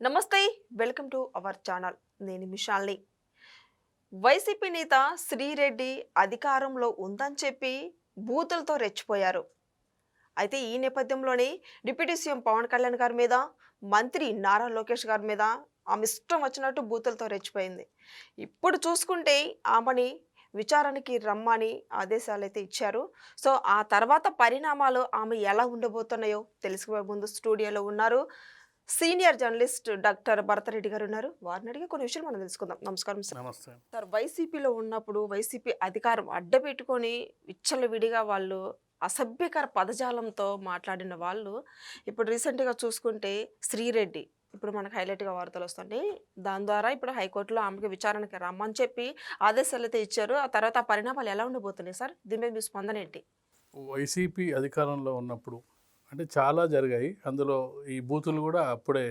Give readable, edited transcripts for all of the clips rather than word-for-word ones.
నమస్తే. Welcome to our channel. నేను మిషాల్ని. YCP నేత శ్రీరెడ్డి అధికారంలో ఉందని చెప్పి బూతులతో రెచ్చిపోయారు. అయితే ఈ నేపథ్యంలోనే డిప్యూటీ సీఎం పవన్ కళ్యాణ్ గారి మీద, మంత్రి నారా లోకేష్ గారి మీద ఆమె ఇష్టం వచ్చినట్టు బూతులతో రెచ్చిపోయింది. ఇప్పుడు చూసుకుంటే ఆమెని విచారణకి రమ్మని ఆదేశాలైతే ఇచ్చారు. సో ఆ తర్వాత పరిణామాలు ఆమె ఎలా ఉండబోతున్నాయో తెలుసుకునే ముందు స్టూడియోలో ఉన్నారు సీనియర్ జర్నలిస్ట్ డాక్టర్ భరతరెడ్డి గారు ఉన్నారు. వారిని అడిగి కొన్ని విషయాలు మనం తెలుసుకుందాం. నమస్కారం సార్. నమస్తే. సార్, వైసీపీలో ఉన్నప్పుడు వైసీపీ అధికారం అడ్డపెట్టుకొని విచ్చలవిడిగా వాళ్ళు అసభ్యకర పదజాలంతో మాట్లాడిన వాళ్ళు ఇప్పుడు రీసెంట్గా చూసుకుంటే శ్రీరెడ్డి ఇప్పుడు మనకు హైలైట్గా వార్తలు వస్తున్నాయి. దాని ద్వారా ఇప్పుడు హైకోర్టులో ఆమెకి విచారణకి రమ్మని చెప్పి ఆదేశాలు అయితే ఇచ్చారు. ఆ తర్వాత ఆ పరిణామాలు ఎలా ఉండబోతున్నాయి సార్? దీని మీద మీ స్పందన ఏంటి? వైసీపీ అధికారంలో ఉన్నప్పుడు అంటే చాలా జరిగాయి. అందులో ఈ బూతులు కూడా అప్పుడే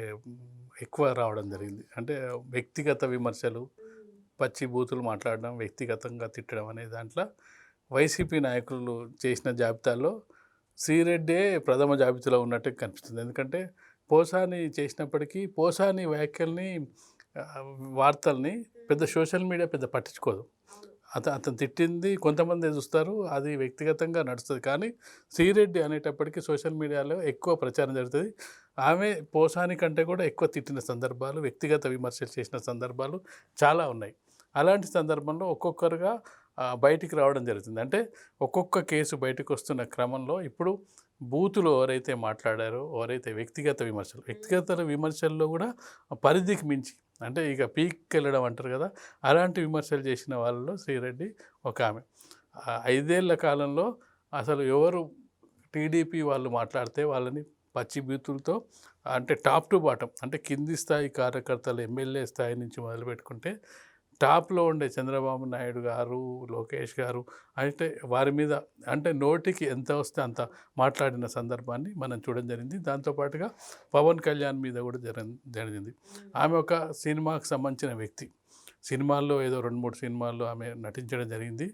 ఎక్కువ రావడం జరిగింది. అంటే వ్యక్తిగత విమర్శలు, పచ్చి బూతులు మాట్లాడడం, వ్యక్తిగతంగా తిట్టడం అనే దాంట్లో వైసీపీ నాయకులు చేసిన జాబితాలో శ్రీరెడ్డే ప్రథమ జాబితాలో ఉన్నట్టు కనిపిస్తుంది. ఎందుకంటే పోసాని చేసినప్పటికీ పోసాని వ్యాఖ్యల్ని, వార్తల్ని పెద్ద సోషల్ మీడియా పెద్ద పట్టించుకోదు. అతను తిట్టింది కొంతమంది చూస్తారు, అది వ్యక్తిగతంగా నడుస్తుంది. కానీ శ్రీరెడ్డి అనేటప్పటికీ సోషల్ మీడియాలో ఎక్కువ ప్రచారం జరుగుతుంది. ఆమె పోసాని కంటే కూడా ఎక్కువ తిట్టిన సందర్భాలు, వ్యక్తిగత విమర్శలు చేసిన సందర్భాలు చాలా ఉన్నాయి. అలాంటి సందర్భంలో ఒక్కొక్కరుగా బయటికి రావడం జరుగుతుంది. అంటే ఒక్కొక్క కేసు బయటకు వస్తున్న క్రమంలో ఇప్పుడు బూతులు ఎవరైతే మాట్లాడారో, ఎవరైతే వ్యక్తిగత విమర్శల్లో కూడా పరిధికి మించి, అంటే ఇక పీక్కి వెళ్ళడం అంటారు కదా, అలాంటి విమర్శలు చేసిన వాళ్ళలో శ్రీరెడ్డి ఒక ఆమె. 5 ఏళ్ల కాలంలో అసలు ఎవరు టీడీపీ వాళ్ళు మాట్లాడితే వాళ్ళని పచ్చి బూతులతో, అంటే టాప్ టు బాటం, అంటే కింది స్థాయి కార్యకర్తలు ఎమ్మెల్యే స్థాయి నుంచి మొదలుపెట్టుకుంటే టాప్లో ఉండే చంద్రబాబు నాయుడు గారు, లోకేష్ గారు, అంటే వారి మీద అంటే నోటికి ఎంత వస్తే అంత మాట్లాడిన సందర్భాన్ని మనం చూడడం జరిగింది. దాంతోపాటుగా పవన్ కళ్యాణ్ మీద కూడా జరిగింది. ఆమె ఒక సినిమాకు సంబంధించిన వ్యక్తి. సినిమాల్లో ఏదో 2-3 సినిమాల్లో ఆమె నటించడం జరిగింది.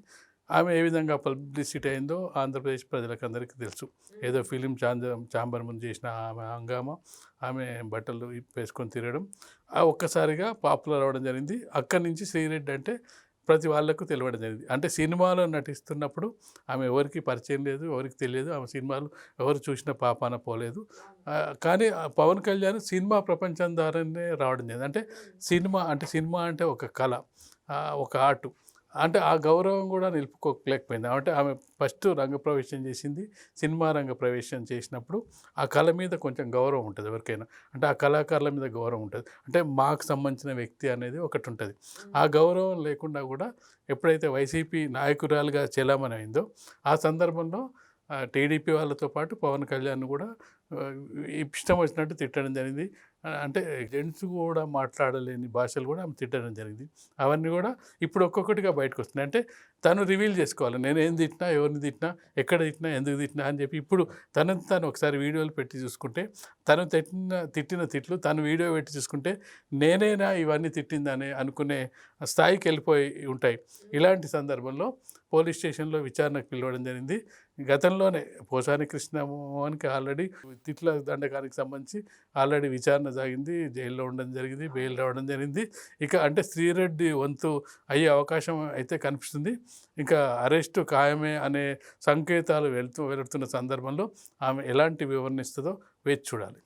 ఆమె ఏ విధంగా పబ్లిసిటీ అయిందో ఆంధ్రప్రదేశ్ ప్రజలకందరికీ తెలుసు. ఏదో ఫిలిం ఛాంబర్ ముందు చేసిన ఆమె హంగామా, ఆమె బట్టలు వేసుకొని తిరగడం ఒక్కసారిగా పాపులర్ అవ్వడం జరిగింది. అక్కడి నుంచి శ్రీరెడ్డి అంటే ప్రతి వాళ్ళకు తెలియడం జరిగింది. అంటే సినిమాలో నటిస్తున్నప్పుడు ఆమె ఎవరికి పరిచయం లేదు, ఎవరికి తెలియదు. ఆమె సినిమాలు ఎవరు చూసిన పాపాన పోలేదు. కానీ పవన్ కళ్యాణ్ సినిమా ప్రపంచం ద్వారానే రావడం జరిగింది. అంటే సినిమా అంటే ఒక కళ, ఒక ఆర్ట్. అంటే ఆ గౌరవం కూడా నిలుపుకోలేకపోయింది. అంటే ఆమె ఫస్ట్ రంగప్రవేశం చేసింది, సినిమా రంగ ప్రవేశం చేసినప్పుడు ఆ కళ మీద కొంచెం గౌరవం ఉంటుంది ఎవరికైనా. అంటే ఆ కళాకారుల మీద గౌరవం ఉంటుంది. అంటే మాకు సంబంధించిన వ్యక్తి అనేది ఒకటి ఉంటుంది. ఆ గౌరవం లేకుండా కూడా ఎప్పుడైతే వైసీపీ నాయకురాలుగా చెలామణి అయిందో ఆ సందర్భంలో టీడీపీ వాళ్ళతో పాటు పవన్ కళ్యాణ్ కూడా ఇష్టం వచ్చినట్టు తిట్టడం జరిగింది. అంటే జెంట్స్ కూడా మాట్లాడలేని భాషలు కూడా ఆమె తిట్టడం జరిగింది. అవన్నీ కూడా ఇప్పుడు ఒక్కొక్కటిగా బయటకు వస్తున్నాయి. అంటే తను రివీల్ చేసుకోవాలి, నేను ఏం తిట్టినా, ఎవరిని తిట్టినా, ఎక్కడ తిట్టినా, ఎందుకు తిట్టినా అని చెప్పి ఇప్పుడు తను ఒకసారి వీడియోలు పెట్టి చూసుకుంటే, తను తిట్టిన తిట్లు తను వీడియో పెట్టి చూసుకుంటే నేనేనా ఇవన్నీ తిట్టిందని అనుకునే స్థాయికి వెళ్ళిపోయి ఉంటాయి. ఇలాంటి సందర్భంలో పోలీస్ స్టేషన్లో విచారణకు పిలవడం జరిగింది. గతంలోనే పోసాని కృష్ణమోహన్కి ఆల్రెడీ తిట్ల దండకానికి సంబంధించి ఆల్రెడీ విచారణ సాగింది, జైల్లో ఉండడం జరిగింది, బెయిల్ రావడం జరిగింది. ఇక అంటే శ్రీరెడ్డి వంతు అయ్యే అవకాశం అయితే కనిపిస్తుంది. ఇంకా అరెస్టు ఖాయమే అనే సంకేతాలు వెళుతున్న సందర్భంలో ఆమె ఎలాంటి వివరణ ఇస్తుందో వేచి చూడాలి.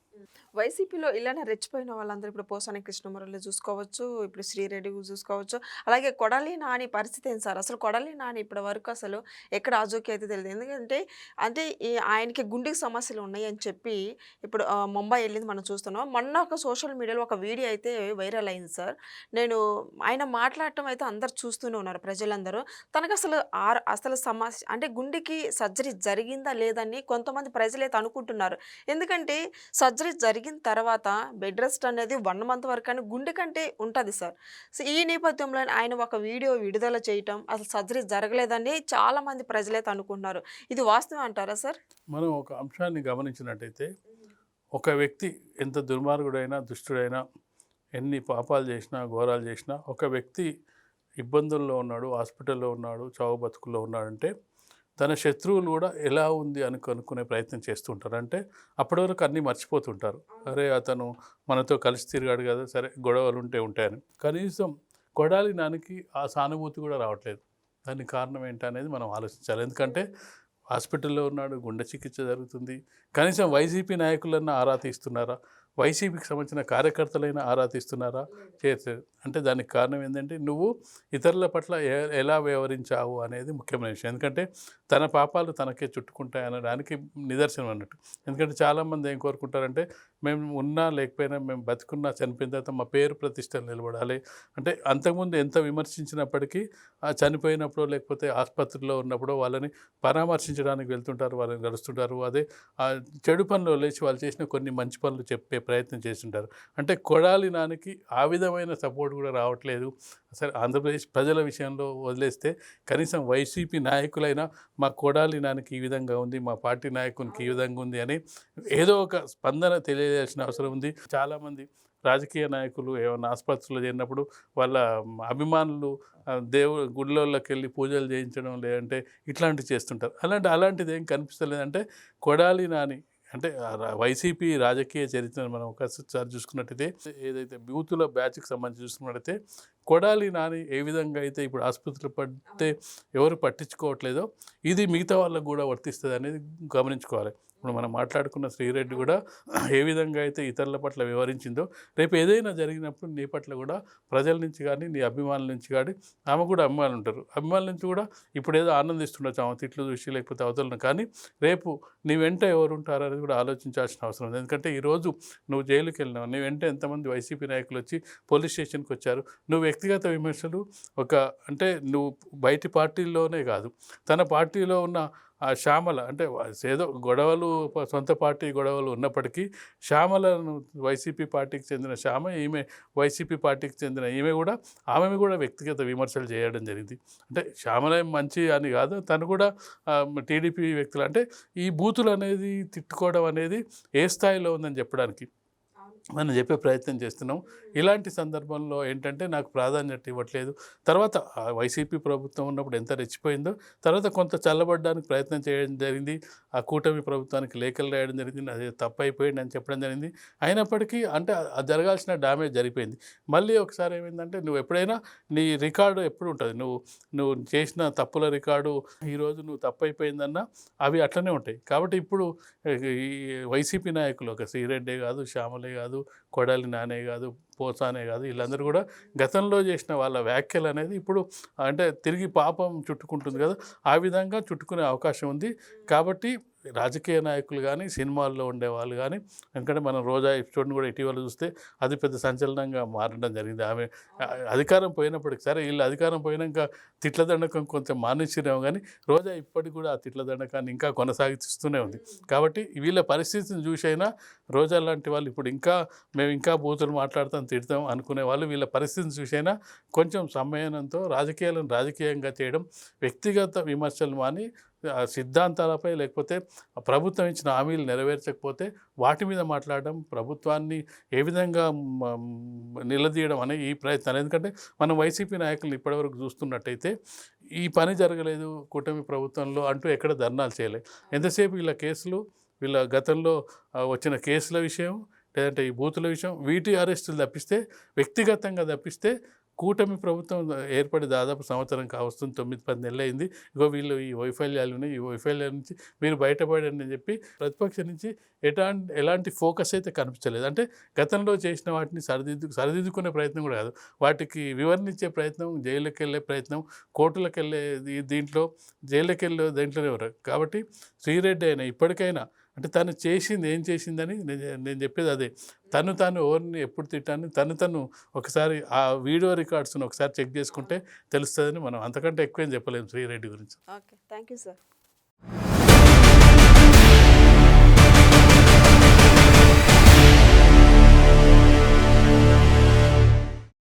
వైసీపీలో ఇలానే రెచ్చిపోయిన వాళ్ళందరూ ఇప్పుడు పోసాని కృష్ణమురళి చూసుకోవచ్చు, ఇప్పుడు శ్రీరెడ్డి చూసుకోవచ్చు. అలాగే కొడాలి నాని పరిస్థితి ఏంటి సార్? అసలు కొడాలి నాని ఇప్పటి వరకు అసలు ఎక్కడ ఆచూకీ అయితే తెలియదు. ఎందుకంటే ఈ ఆయనకి గుండెకి సమస్యలు ఉన్నాయి అని చెప్పి ఇప్పుడు ముంబై వెళ్ళింది మనం చూస్తున్నాం. మొన్న ఒక సోషల్ మీడియాలో ఒక వీడియో అయితే వైరల్ అయింది సార్. నేను ఆయన మాట్లాడటం అయితే అందరు చూస్తూనే ఉన్నారు ప్రజలందరూ. తనకు అసలు సమస్య అంటే గుండెకి సర్జరీ జరిగిందా లేదని కొంతమంది ప్రజలైతే అనుకుంటున్నారు. ఎందుకంటే సర్జరీ జరిగిన తర్వాత బెడ్ రెస్ట్ అనేది 1 మంత్ వరకు అని గుండె కంటే ఉంటుంది సార్. సో ఈ నేపథ్యంలో ఆయన ఒక వీడియో విడుదల చేయటం అసలు సర్జరీ జరగలేదని చాలామంది ప్రజలైతే అనుకుంటున్నారు. ఇది వాస్తవం అంటారా సార్? మనం ఒక అంశాన్ని గమనించినట్టయితే, ఒక వ్యక్తి ఎంత దుర్మార్గుడైనా, దుష్టుడైనా, ఎన్ని పాపాలు చేసినా, ఘోరాలు చేసినా, ఒక వ్యక్తి ఇబ్బందుల్లో ఉన్నాడు, హాస్పిటల్లో ఉన్నాడు, చావు బతుకుల్లో ఉన్నాడంటే తన శత్రువులు కూడా ఎలా ఉంది అని కనుక్కునే ప్రయత్నం చేస్తూ ఉంటారు. అంటే అప్పటి వరకు అన్నీ మర్చిపోతుంటారు. అరే అతను మనతో కలిసి తిరిగాడు కదా, సరే గొడవలు ఉంటే ఉంటాయని. కనీసం కొడాలి నానికి ఆ సానుభూతి కూడా రావట్లేదు. దానికి కారణం ఏంటనేది మనం ఆలోచించాలి. ఎందుకంటే హాస్పిటల్లో ఉన్నాడు, గుండె చికిత్స జరుగుతుంది. కనీసం వైసీపీ నాయకులన్నా ఆరా తీస్తున్నారా? వైసీపీకి సంబంధించిన కార్యకర్తలైనా ఆరా తీస్తున్నారా? చేయట్లేదు. అంటే దానికి కారణం ఏంటంటే నువ్వు ఇతరుల పట్ల ఎలా వ్యవహరించావు అనేది ముఖ్యమైన విషయం. ఎందుకంటే తన పాపాలు తనకే చుట్టుకుంటాయి అనడానికి నిదర్శనం అన్నట్టు. ఎందుకంటే చాలామంది ఏం కోరుకుంటారంటే మేము ఉన్నా లేకపోయినా, మేము బతుకున్నా చనిపోయిన తర్వాత మా పేరు ప్రతిష్టలు నిలబడాలి. అంటే అంతకుముందు ఎంత విమర్శించినప్పటికీ చనిపోయినప్పుడు లేకపోతే ఆసుపత్రిలో ఉన్నప్పుడు వాళ్ళని పరామర్శించడానికి వెళ్తుంటారు, వాళ్ళని కలుస్తుంటారు. అదే చెడు పనులు లేచి వాళ్ళు చేసిన కొన్ని మంచి పనులు చెప్పే ప్రయత్నం చేస్తుంటారు. అంటే కొడాలి నానికి ఆ విధమైన సపోర్ట్ కూడా రావట్లేదు. సరే ఆంధ్రప్రదేశ్ ప్రజల విషయంలో వదిలేస్తే కనీసం వైసీపీ నాయకులైనా మా కొడాలి నానికి ఈ విధంగా ఉంది, మా పార్టీ నాయకునికి ఈ విధంగా ఉంది అని ఏదో ఒక స్పందన తెలియజేయాల్సిన అవసరం ఉంది. చాలామంది రాజకీయ నాయకులు ఏమైనా ఆసుపత్రిలో చేరినప్పుడు వాళ్ళ అభిమానులు గుళ్ళోకి వెళ్ళి పూజలు చేయించడం, లేదంటే ఇట్లాంటివి చేస్తుంటారు. అలాంటిది ఏం కనిపిస్తలేదంటే కొడాలి నాని అంటే వైసీపీ రాజకీయ చరిత్రను మనం ఒకసారి చూసుకున్నట్టయితే, ఏదైతే బూతుల బ్యాచ్కి సంబంధించి చూసుకున్నట్టయితే కొడాలి నాని ఏ విధంగా అయితే ఇప్పుడు ఆసుపత్రులు పడితే ఎవరు పట్టించుకోవట్లేదో ఇది మిగతా వాళ్ళకు కూడా వర్తిస్తుంది అనేది గమనించుకోవాలి. ఇప్పుడు మనం మాట్లాడుకున్న శ్రీరెడ్డి కూడా ఏ విధంగా అయితే ఇతరుల పట్ల వివరించిందో రేపు ఏదైనా జరిగినప్పుడు నీ పట్ల కూడా ప్రజల నుంచి కానీ నీ అభిమానుల నుంచి కానీ ఆమె కూడా అభిమానులు ఉంటారు. అభిమానుల నుంచి కూడా ఇప్పుడు ఏదో ఆనందిస్తుండొచ్చు ఆమె తిట్లు చూసి లేకపోతే అవతలను, కానీ రేపు నీ వెంట ఎవరు ఉంటారు అనేది కూడా ఆలోచించాల్సిన అవసరం ఉంది. ఎందుకంటే ఈరోజు నువ్వు జైలుకి వెళ్ళినావు, నీ వెంట ఎంతమంది వైసీపీ నాయకులు వచ్చి పోలీస్ స్టేషన్కి వచ్చారు. నువ్వు వ్యక్తిగత విమర్శలు అంటే నువ్వు బయటి పార్టీల్లోనే కాదు, తన పార్టీలో ఉన్న ఆ శ్యామల అంటే ఏదో గొడవలు సొంత పార్టీ గొడవలు ఉన్నప్పటికీ శ్యామలను వైసీపీ పార్టీకి చెందిన శ్యామ, ఈమె వైసీపీ పార్టీకి చెందిన ఈమె కూడా ఆమె కూడా వ్యక్తిగత విమర్శలు చేయడం జరిగింది. అంటే శ్యామల మంచి అని కాదు, తను కూడా టీడీపీ వ్యక్తులు. అంటే ఈ బూతులు అనేది తిట్టుకోవడం అనేది ఏ స్థాయిలో ఉందని చెప్పడానికి మనం చెప్పే ప్రయత్నం చేస్తున్నాం. ఇలాంటి సందర్భంలో ఏంటంటే నాకు ప్రాధాన్యత ఇవ్వట్లేదు. తర్వాత వైసీపీ ప్రభుత్వం ఉన్నప్పుడు ఎంత రెచ్చిపోయిందో తర్వాత కొంత చల్లబడడానికి ప్రయత్నం చేయడం జరిగింది. ఆ కూటమి ప్రభుత్వానికి లేఖలు రాయడం జరిగింది, అది తప్పు అయిపోయింది అని చెప్పడం జరిగింది. అయినప్పటికీ అంటే అది జరగాల్సిన డ్యామేజ్ జరిగిపోయింది. మళ్ళీ ఒకసారి ఏమైందంటే నువ్వు ఎప్పుడైనా నీ రికార్డు ఎప్పుడు ఉంటుంది, నువ్వు చేసిన తప్పుల రికార్డు ఈరోజు నువ్వు తప్పు అయిపోయిందన్నా అవి అట్లనే ఉంటాయి. కాబట్టి ఇప్పుడు ఈ వైసీపీ నాయకులు ఒక శ్రీరెడ్డే కాదు, శ్యామలే కాదు, కొడాలి నానే కాదు, పోసానే కాదు, వీళ్ళందరూ కూడా గతంలో చేసిన వాళ్ళ వ్యాఖ్యలు అనేది ఇప్పుడు అంటే తిరిగి పాపం చుట్టుకుంటుంది కదా, ఆ విధంగా చుట్టుకునే అవకాశం ఉంది. కాబట్టి రాజకీయ నాయకులు కానీ, సినిమాల్లో ఉండేవాళ్ళు కానీ, ఎందుకంటే మనం రోజా ఎపిసోడ్ని కూడా ఇటీవల చూస్తే అది పెద్ద సంచలనంగా మారడం జరిగింది. ఆమె అధికారం పోయినప్పటికి, సరే వీళ్ళు అధికారం పోయినాక తిట్ల దండకం కొంచెం మానేసినాము, కానీ రోజా ఇప్పటికి కూడా ఆ తిట్ల దండకాన్ని ఇంకా కొనసాగిస్తూనే ఉంది. కాబట్టి వీళ్ళ పరిస్థితిని చూసైనా రోజా లాంటి వాళ్ళు ఇప్పుడు మేము ఇంకా బూతులు మాట్లాడతాం, తిడతాం అనుకునే వాళ్ళు వీళ్ళ పరిస్థితిని చూసైనా కొంచెం సమ్మేళనంతో రాజకీయాలను రాజకీయంగా చేయడం, వ్యక్తిగత విమర్శలు మాని సిద్ధాంతాలపై లేకపోతే ప్రభుత్వం ఇచ్చిన హామీలు నెరవేర్చకపోతే వాటి మీద మాట్లాడడం, ప్రభుత్వాన్ని ఏ విధంగా నిలదీయడం అనే ఈ ప్రయత్నాలు. ఎందుకంటే మనం వైసీపీ నాయకులు ఇప్పటివరకు చూస్తున్నట్టయితే ఈ పని జరగలేదు కూటమి ప్రభుత్వంలో అంటూ ఎక్కడ ధర్నాలు చేయలేదు. ఎంతసేపు వీళ్ళ గతంలో వచ్చిన కేసుల విషయం, లేదంటే ఈ బూతుల విషయం, వీటి అరెస్టులు తప్పిస్తే, వ్యక్తిగతంగా తప్పిస్తే కూటమి ప్రభుత్వం ఏర్పడి దాదాపు సంవత్సరం కావస్తుంది, 9-10 నెలలు అయింది. ఇగో వీళ్ళు ఈ వైఫల్యాలు ఉన్నాయి, ఈ వైఫల్యాల నుంచి మీరు బయటపడండి అని చెప్పి ప్రతిపక్షం నుంచి ఎలాంటి ఫోకస్ అయితే కనిపించలేదు. అంటే గతంలో చేసిన వాటిని సరిదిద్దుకునే ప్రయత్నం కూడా కాదు, వాటికి వివరణ ఇచ్చే ప్రయత్నం, జైలుకి వెళ్ళే ప్రయత్నం, కోర్టులకు వెళ్ళే జైలుకి వెళ్ళే దేంట్లోనే ఉన్నారు. కాబట్టి శ్రీరెడ్డి అయినా ఇప్పటికైనా అంటే తను ఏం చేసిందని నేను చెప్పేది అదే. తాను ఎవరిని ఎప్పుడు తిట్టాను తను ఒకసారి ఆ వీడియో రికార్డ్స్ని ఒకసారి చెక్ చేసుకుంటే తెలుస్తుందని మనం అంతకంటే ఎక్కువేం చెప్పలేము శ్రీరెడ్డి గురించి. Okay, thank you sir.